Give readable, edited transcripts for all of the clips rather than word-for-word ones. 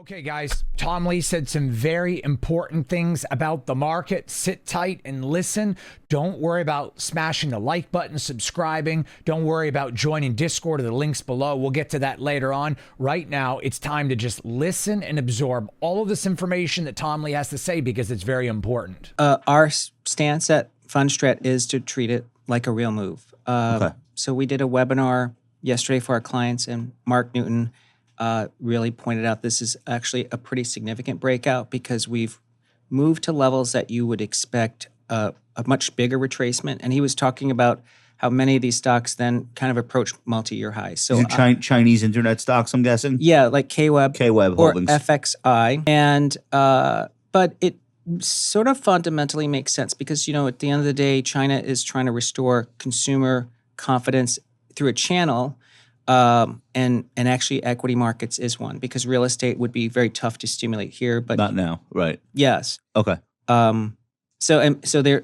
Okay, guys, Tom Lee said some very important things about the market. Sit tight and listen. Don't worry about smashing the like button, subscribing. Don't worry about joining Discord or the links below. We'll get to that later on. Right now, it's time to just listen and absorb all of this information that Tom Lee has to say because it's very important. Our stance at Fundstrat is to treat it like a real move. So we did a webinar yesterday for our clients, and Mark Newton really pointed out this is actually a pretty significant breakout because we've moved to levels that you would expect a much bigger retracement. And he was talking about how many of these stocks then kind of approach multi-year highs. So Chinese internet stocks, I'm guessing? Yeah, like KWeb or Holdings. FXI. And but it sort of fundamentally makes sense because, you know, at the end of the day, China is trying to restore consumer confidence through a channel. And actually equity markets is one because real estate would be very tough to stimulate here, but not now, right? Yes. Okay. So there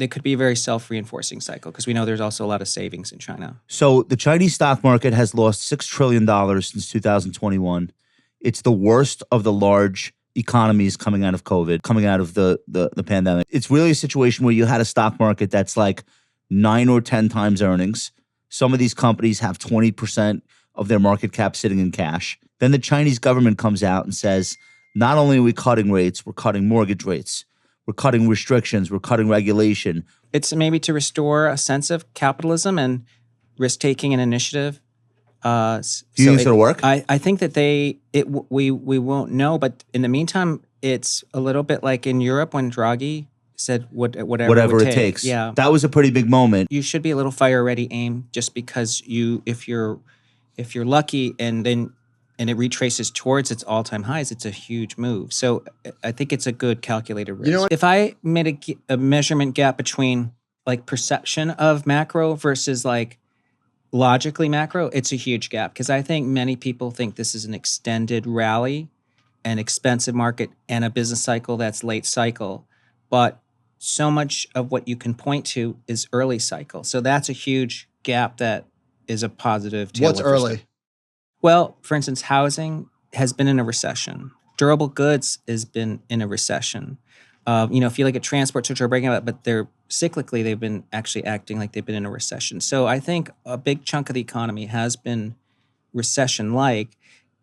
could be a very self-reinforcing cycle because we know there's also a lot of savings in China. So the Chinese stock market has lost $6 trillion since 2021. It's the worst of the large economies coming out of COVID, coming out of the pandemic. It's really a situation where you had a stock market that's like 9 or 10 times earnings. Some of these companies have 20% of their market cap sitting in cash. Then the Chinese government comes out and says, not only are we cutting rates, we're cutting mortgage rates. We're cutting restrictions. We're cutting regulation. It's maybe to restore a sense of capitalism and risk-taking and initiative. Do you think it's going to work? I think that we won't know. But in the meantime, it's a little bit like in Europe when Draghi said whatever it takes. Yeah, that was a pretty big moment. You should be a little fire-ready aim just because if you're lucky and it retraces towards its all-time highs, it's a huge move. So I think it's a good calculated risk. You know what? If I made a measurement gap between like perception of macro versus like logically macro, it's a huge gap because I think many people think this is an extended rally, an expensive market, and a business cycle that's late cycle. But so much of what you can point to is early cycle. So that's a huge gap that is a positive tailwind. What's early? Well, for instance, housing has been in a recession. Durable goods has been in a recession. If you look at transports, which are breaking out, but they're cyclically, they've been actually acting like they've been in a recession. So I think a big chunk of the economy has been recession-like.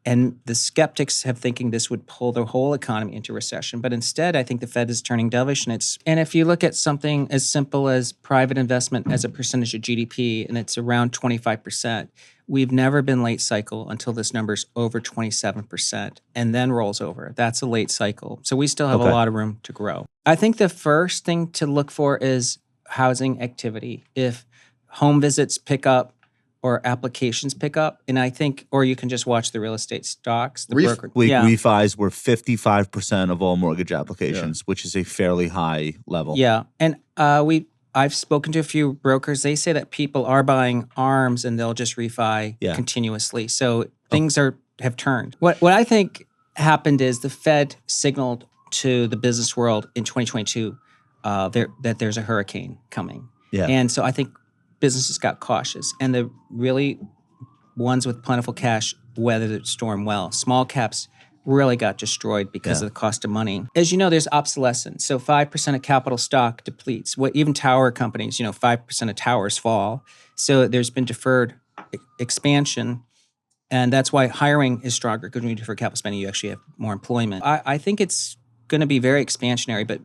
And the skeptics have thinking this would pull the whole economy into recession. But instead, I think the Fed is turning dovish. And if you look at something as simple as private investment as a percentage of GDP, and it's around 25%, we've never been late cycle until this number's over 27% and then rolls over. That's a late cycle. So we still have a lot of room to grow. I think the first thing to look for is housing activity. If home visits pick up, or applications pick up, and I think, or you can just watch the real estate stocks. Refis were 55% of all mortgage applications, which is a fairly high level. Yeah, and I've spoken to a few brokers. They say that people are buying ARMs and they'll just refi continuously. So things have turned. What I think happened is the Fed signaled to the business world in 2022 that there's a hurricane coming. Yeah, and so I think businesses got cautious, and the really ones with plentiful cash weathered the storm well. Small caps really got destroyed because of the cost of money. As you know, there's obsolescence. So 5% of capital stock depletes. Even tower companies, 5% of towers fall. So there's been deferred expansion, and that's why hiring is stronger because when you defer capital spending, you actually have more employment. I think it's going to be very expansionary, but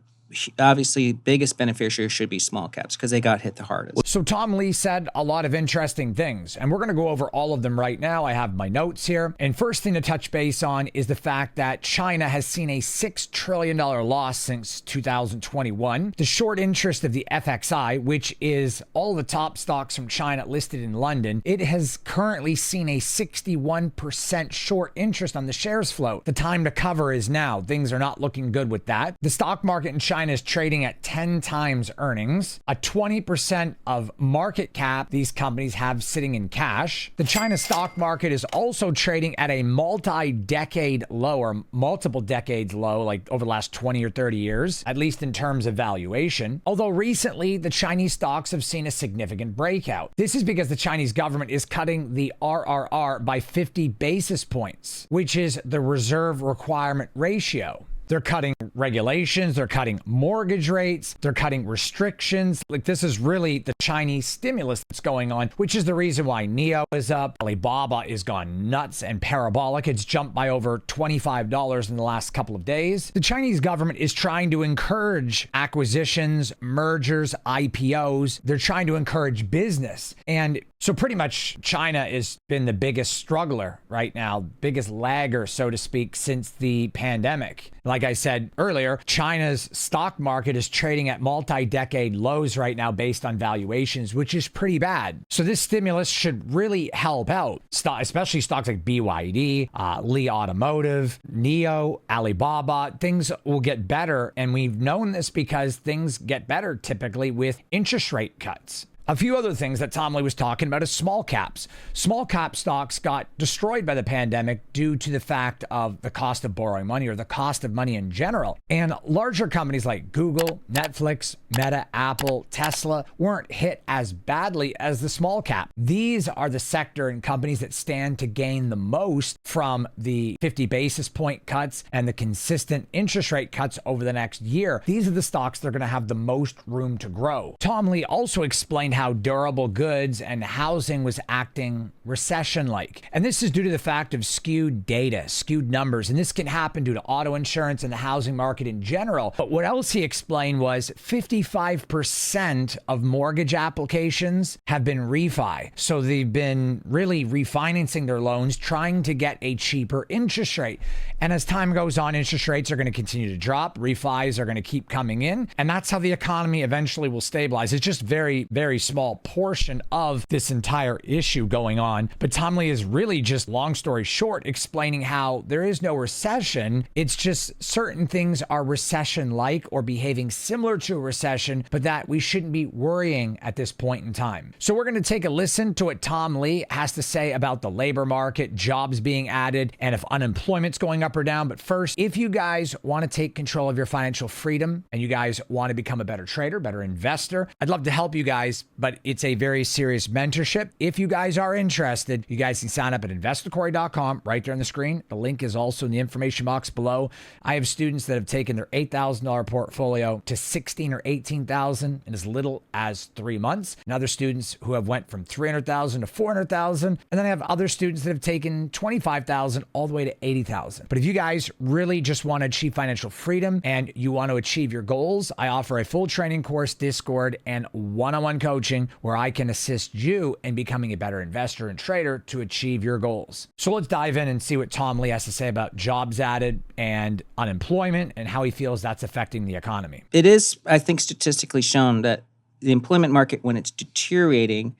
obviously biggest beneficiary should be small caps because they got hit the hardest. So Tom Lee said a lot of interesting things, and we're going to go over all of them right now. I have my notes here. And first thing to touch base on is the fact that China has seen a $6 trillion loss since 2021. The short interest of the FXI, which is all the top stocks from China listed in London, it has currently seen a 61% short interest on the shares float. The time to cover is now. Things are not looking good with that. The stock market in China China is trading at 10 times earnings, a 20% of market cap these companies have sitting in cash. The China stock market is also trading at a multi-decade low, or multiple decades low, like over the last 20 or 30 years, at least in terms of valuation. Although recently, the Chinese stocks have seen a significant breakout. This is because the Chinese government is cutting the RRR by 50 basis points, which is the reserve requirement ratio. They're cutting regulations, they're cutting mortgage rates, they're cutting restrictions. Like, this is really the Chinese stimulus that's going on, which is the reason why NIO is up. Alibaba is gone nuts and parabolic. It's jumped by over $25 in the last couple of days. The Chinese government is trying to encourage acquisitions, mergers, IPOs. They're trying to encourage business. And so pretty much China has been the biggest struggler right now, biggest lagger, so to speak, since the pandemic. Like I said earlier, China's stock market is trading at multi-decade lows right now based on valuations, which is pretty bad. So this stimulus should really help out, especially stocks like BYD, Li Automotive, NIO, Alibaba. Things will get better. And we've known this because things get better typically with interest rate cuts. A few other things that Tom Lee was talking about is small caps. Small cap stocks got destroyed by the pandemic due to the fact of the cost of borrowing money, or the cost of money in general. And larger companies like Google, Netflix, Meta, Apple, Tesla weren't hit as badly as the small cap. These are the sector and companies that stand to gain the most from the 50 basis point cuts and the consistent interest rate cuts over the next year. These are the stocks that are going to have the most room to grow. Tom Lee also explained how durable goods and housing was acting recession-like. And this is due to the fact of skewed data, skewed numbers. And this can happen due to auto insurance and the housing market in general. But what else he explained was 55% of mortgage applications have been refi. So they've been really refinancing their loans, trying to get a cheaper interest rate. And as time goes on, interest rates are going to continue to drop. Refis are going to keep coming in. And that's how the economy eventually will stabilize. It's just very, very small portion of this entire issue going on. But Tom Lee is really just, long story short, explaining how there is no recession. It's just certain things are recession-like or behaving similar to a recession, but that we shouldn't be worrying at this point in time. So we're going to take a listen to what Tom Lee has to say about the labor market, jobs being added, and if unemployment's going up or down. But first, if you guys want to take control of your financial freedom and you guys want to become a better trader, better investor, I'd love to help you guys, but it's a very serious mentorship. If you guys are interested, you guys can sign up at investorcorey.com right there on the screen. The link is also in the information box below. I have students that have taken their $8,000 portfolio to $16,000 or $18,000 in as little as 3 months. And other students who have went from $300,000 to $400,000. And then I have other students that have taken $25,000 all the way to $80,000. But if you guys really just want to achieve financial freedom and you want to achieve your goals, I offer a full training course, Discord, and one-on-one coaching where I can assist you in becoming a better investor and trader to achieve your goals. So let's dive in and see what Tom Lee has to say about jobs added and unemployment and how he feels that's affecting the economy. It is, I think, statistically shown that the employment market, when it's deteriorating,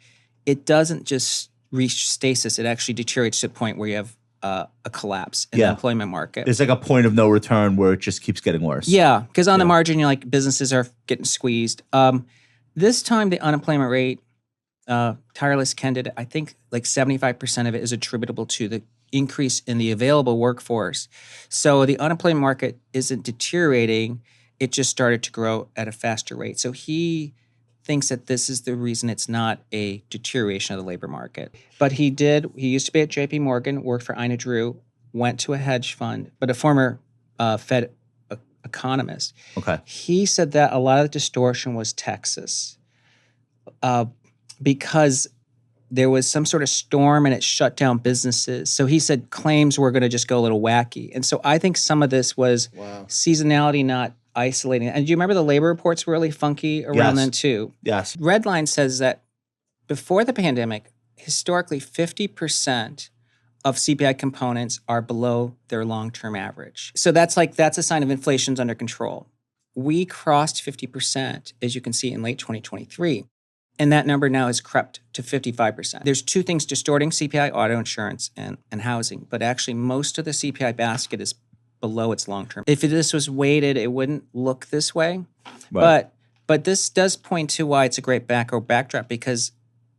it doesn't just reach stasis. It actually deteriorates to the point where you have a collapse in the employment market. There's like a point of no return where it just keeps getting worse. Yeah, because on the margin, you're like, businesses are getting squeezed. This time, the unemployment rate, Tireless candidate, I think like 75% of it is attributable to the increase in the available workforce. So the unemployment market isn't deteriorating. It just started to grow at a faster rate. So he thinks that this is the reason it's not a deterioration of the labor market. But he used to be at JP Morgan, worked for Ina Drew, went to a hedge fund, but a former Fed economist. Okay. He said that a lot of the distortion was Texas because there was some sort of storm and it shut down businesses. So he said claims were going to just go a little wacky. And so I think some of this was seasonality, not isolating. And do you remember the labor reports were really funky around then too? Yes. Redline says that before the pandemic, historically 50% of CPI components are below their long-term average. So that's a sign of inflation's under control. We crossed 50%, as you can see, in late 2023. And that number now has crept to 55%. There's two things distorting CPI: auto insurance and housing. But actually, most of the CPI basket is below its long term. If this was weighted, it wouldn't look this way. Right. But this does point to why it's a great macro backdrop, because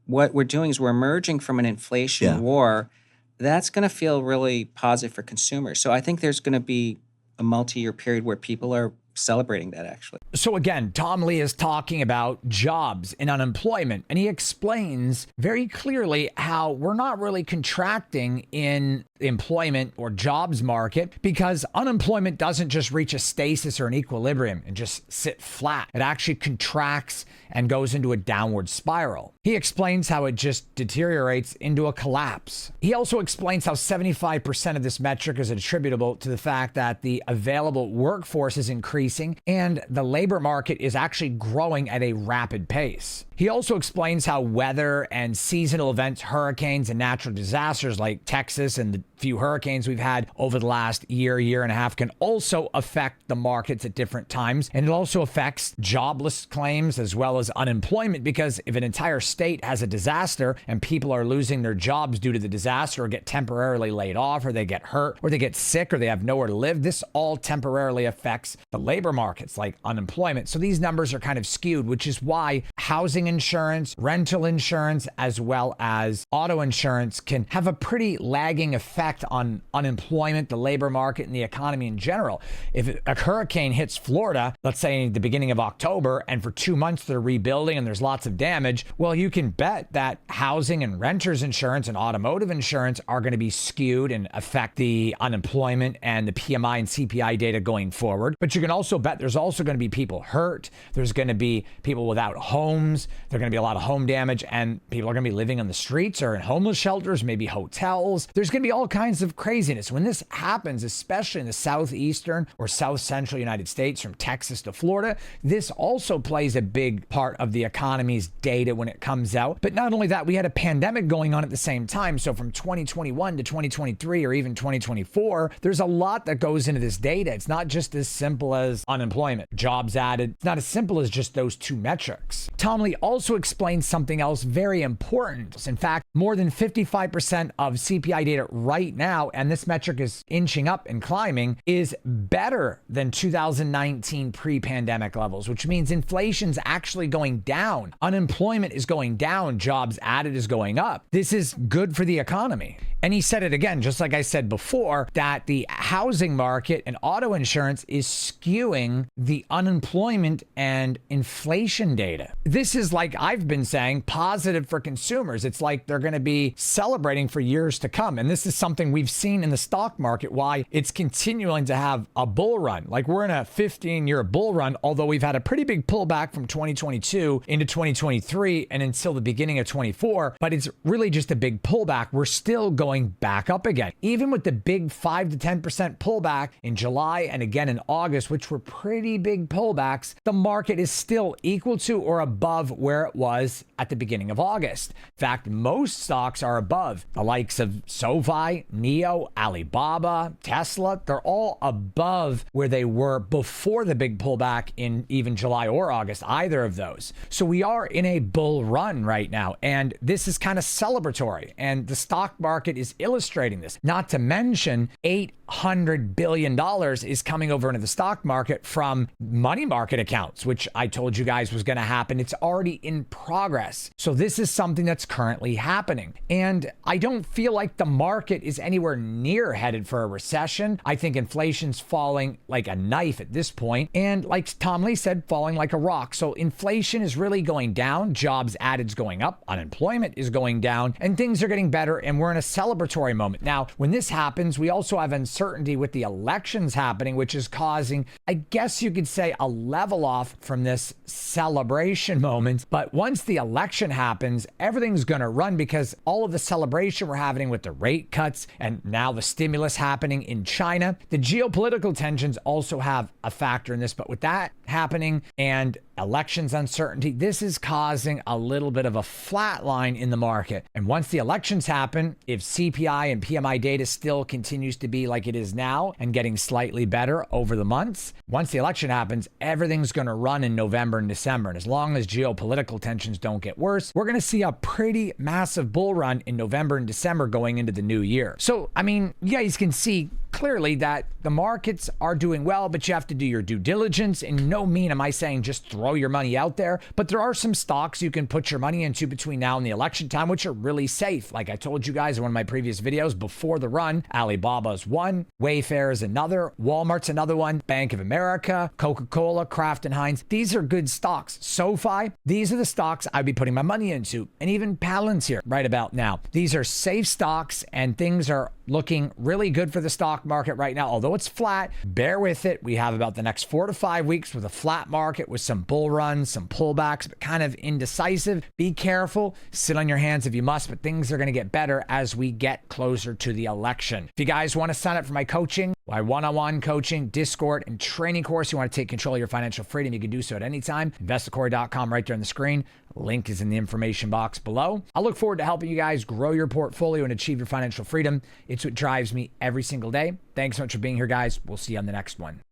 what we're doing is we're emerging from an inflation war. That's going to feel really positive for consumers. So I think there's going to be a multi-year period where people are celebrating that, actually. So again, Tom Lee is talking about jobs and unemployment, and he explains very clearly how we're not really contracting in the employment or jobs market because unemployment doesn't just reach a stasis or an equilibrium and just sit flat. It actually contracts and goes into a downward spiral. He explains how it just deteriorates into a collapse. He also explains how 75% of this metric is attributable to the fact that the available workforce is increasing and the labor market is actually growing at a rapid pace. He also explains how weather and seasonal events, hurricanes, and natural disasters like Texas and the few hurricanes we've had over the last year and a half can also affect the markets at different times. And it also affects jobless claims as well as unemployment, because if an entire state has a disaster and people are losing their jobs due to the disaster or get temporarily laid off or they get hurt or they get sick or they have nowhere to live, this all temporarily affects the labor markets like unemployment. So these numbers are kind of skewed, which is why housing insurance, rental insurance, as well as auto insurance can have a pretty lagging effect on unemployment, the labor market, and the economy in general. If a hurricane hits Florida, let's say the beginning of October, and for 2 months they're rebuilding and there's lots of damage, well, you can bet that housing and renters insurance and automotive insurance are going to be skewed and affect the unemployment and the PMI and CPI data going forward. But you can also bet there's also going to be people hurt. There's going to be people without homes. There's going to be a lot of home damage, and people are going to be living on the streets or in homeless shelters, maybe hotels. There's going to be all kinds of craziness. When this happens, especially in the southeastern or south central United States, from Texas to Florida, this also plays a big part of the economy's data when it comes out. But not only that, we had a pandemic going on at the same time. So from 2021 to 2023 or even 2024, there's a lot that goes into this data. It's not just as simple as unemployment, jobs added. It's not as simple as just those two metrics. Tom Lee also explains something else very important. In fact, more than 55% of CPI data right now, and this metric is inching up and climbing, is better than 2019 pre-pandemic levels, which means inflation's actually going down. Unemployment is going down. Jobs added is going up. This is good for the economy. And he said it again, just like I said before, that the housing market and auto insurance is skewing the unemployment and inflation data. This is, like I've been saying, positive for consumers. It's like they're going to be celebrating for years to come. And this is something we've seen in the stock market, why it's continuing to have a bull run. Like we're in a 15-year bull run, although we've had a pretty big pullback from 2022 into 2023 and until the beginning of 24. But it's really just a big pullback. We're still going back up again. Even with the big 5 to 10% pullback in July and again in August, which were pretty big pullbacks, the market is still equal to or above where it was at the beginning of August. In fact, most stocks are above. The likes of SoFi, NEO, Alibaba, Tesla, they're all above where they were before the big pullback in even July or August, either of those. So we are in a bull run right now, and this is kind of celebratory, and the stock market is illustrating this. Not to mention, $800 billion is coming over into the stock market from money market accounts, which I told you guys was going to happen. It's already in progress. So this is something that's currently happening. And I don't feel like the market is anywhere near headed for a recession. I think inflation's falling like a knife at this point. And like Tom Lee said, falling like a rock. So inflation is really going down. Jobs added's going up. Unemployment is going down. And things are getting better. And we're in a celebratory moment. Now, when this happens, we also have uncertainty with the elections happening, which is causing, I guess you could say, a level off from this celebration moment. But once the election happens, everything's going to run, because all of the celebration we're having with the rate cuts and now the stimulus happening in China, the geopolitical tensions also have a factor in this. But with that happening and elections uncertainty. This is causing a little bit of a flat line in the market. And once the elections happen, if CPI and PMI data still continues to be like it is now and getting slightly better over the months, once the election happens, everything's going to run in November and December. And as long as geopolitical tensions don't get worse, we're going to see a pretty massive bull run in November and December going into the new year. So, I mean, you guys can see clearly that the markets are doing well, but you have to do your due diligence. In no mean am I saying just throw your money out there, but there are some stocks you can put your money into between now and the election time, which are really safe. Like I told you guys in one of my previous videos before the run, Alibaba's one, Wayfair is another, Walmart's another one, Bank of America, Coca-Cola, Kraft and Heinz. These are good stocks. SoFi, these are the stocks I'd be putting my money into. And even Palantir right about now. These are safe stocks and things are looking really good for the stock market right now. Although it's flat, bear with it. We have about the next 4 to 5 weeks with a flat market with some bull runs, some pullbacks, but kind of indecisive. Be careful. Sit on your hands if you must, but things are going to get better as we get closer to the election. If you guys want to sign up for my coaching, my one-on-one coaching, Discord, and training course, you want to take control of your financial freedom, you can do so at any time. InvestWithCorey.com right there on the screen. Link is in the information box below. I look forward to helping you guys grow your portfolio and achieve your financial freedom. It's what drives me every single day. Thanks so much for being here, guys. We'll see you on the next one.